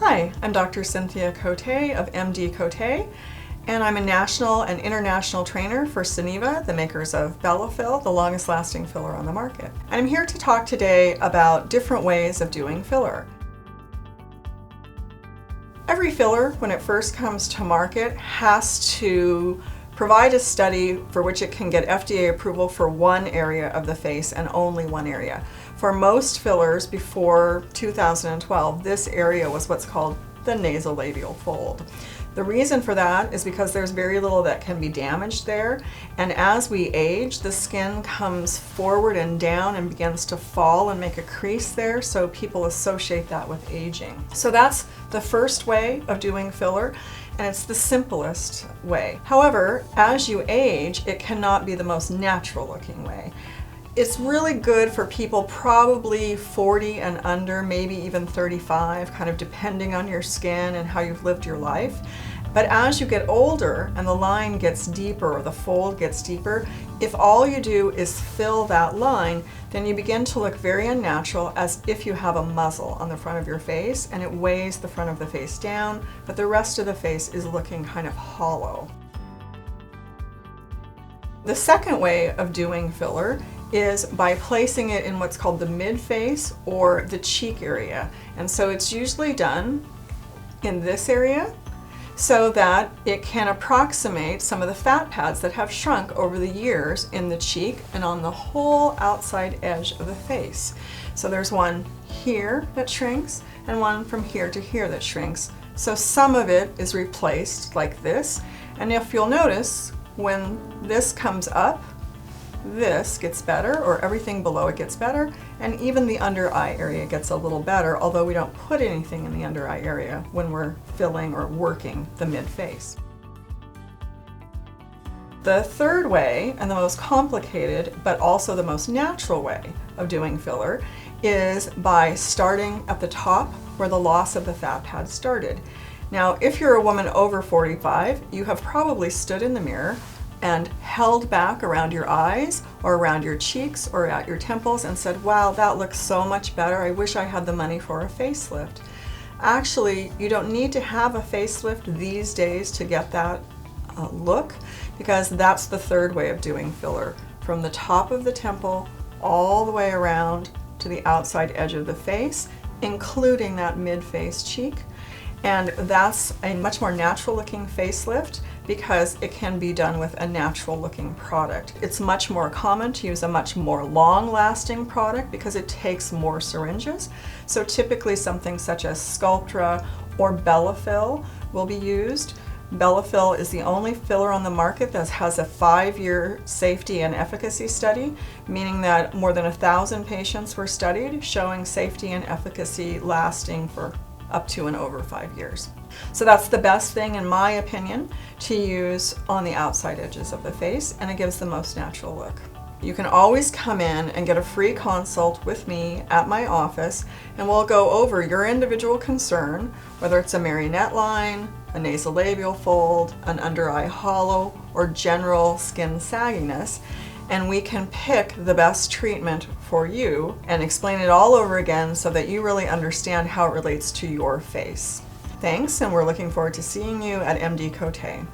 Hi, I'm Dr. Cynthia Cote of MD Cote, and I'm a national and international trainer for Suniva, the makers of Bellafill, the longest lasting filler on the market. And I'm here to talk today about different ways of doing filler. Every filler, when it first comes to market, has to provide a study for which it can get FDA approval for one area of the face and only one area. For most fillers before 2012, this area was what's called the nasolabial fold. The reason for that is because there's very little that can be damaged there, and as we age, the skin comes forward and down and begins to fall and make a crease there, so people associate that with aging. So that's the first way of doing filler, and it's the simplest way. However, as you age, it cannot be the most natural looking way. It's really good for people probably 40 and under, maybe even 35, kind of depending on your skin and how you've lived your life. But as you get older and the line gets deeper or the fold gets deeper, if all you do is fill that line, then you begin to look very unnatural, as if you have a muzzle on the front of your face and it weighs the front of the face down, but the rest of the face is looking kind of hollow. The second way of doing filler is by placing it in what's called the mid-face or the cheek area. And so it's usually done in this area so that it can approximate some of the fat pads that have shrunk over the years in the cheek and on the whole outside edge of the face. So there's one here that shrinks and one from here to here that shrinks. So some of it is replaced like this, and if you'll notice, when this comes up, this gets better, or everything below it gets better, and even the under eye area gets a little better, although we don't put anything in the under eye area when we're filling or working the mid-face. The third way, and the most complicated, but also the most natural way of doing filler, is by starting at the top where the loss of the fat pad started. Now, if you're a woman over 45, you have probably stood in the mirror and held back around your eyes or around your cheeks or at your temples and said, wow, that looks so much better. I wish I had the money for a facelift. Actually, you don't need to have a facelift these days to get that look, because that's the third way of doing filler. From the top of the temple all the way around to the outside edge of the face, including that mid-face cheek. And that's a much more natural looking facelift because it can be done with a natural looking product. It's much more common to use a much more long lasting product because it takes more syringes. So typically something such as Sculptra or Bellafill will be used. Bellafill is the only filler on the market that has a 5-year safety and efficacy study, meaning that more than 1,000 patients were studied, showing safety and efficacy lasting for up to and over 5 years. So that's the best thing, in my opinion, to use on the outside edges of the face, and it gives the most natural look. You can always come in and get a free consult with me at my office, and we'll go over your individual concern, whether it's a marionette line, a nasolabial fold, an under eye hollow, or general skin sagginess, and we can pick the best treatment for you and explain it all over again so that you really understand how it relates to your face. Thanks, and we're looking forward to seeing you at MD Cote.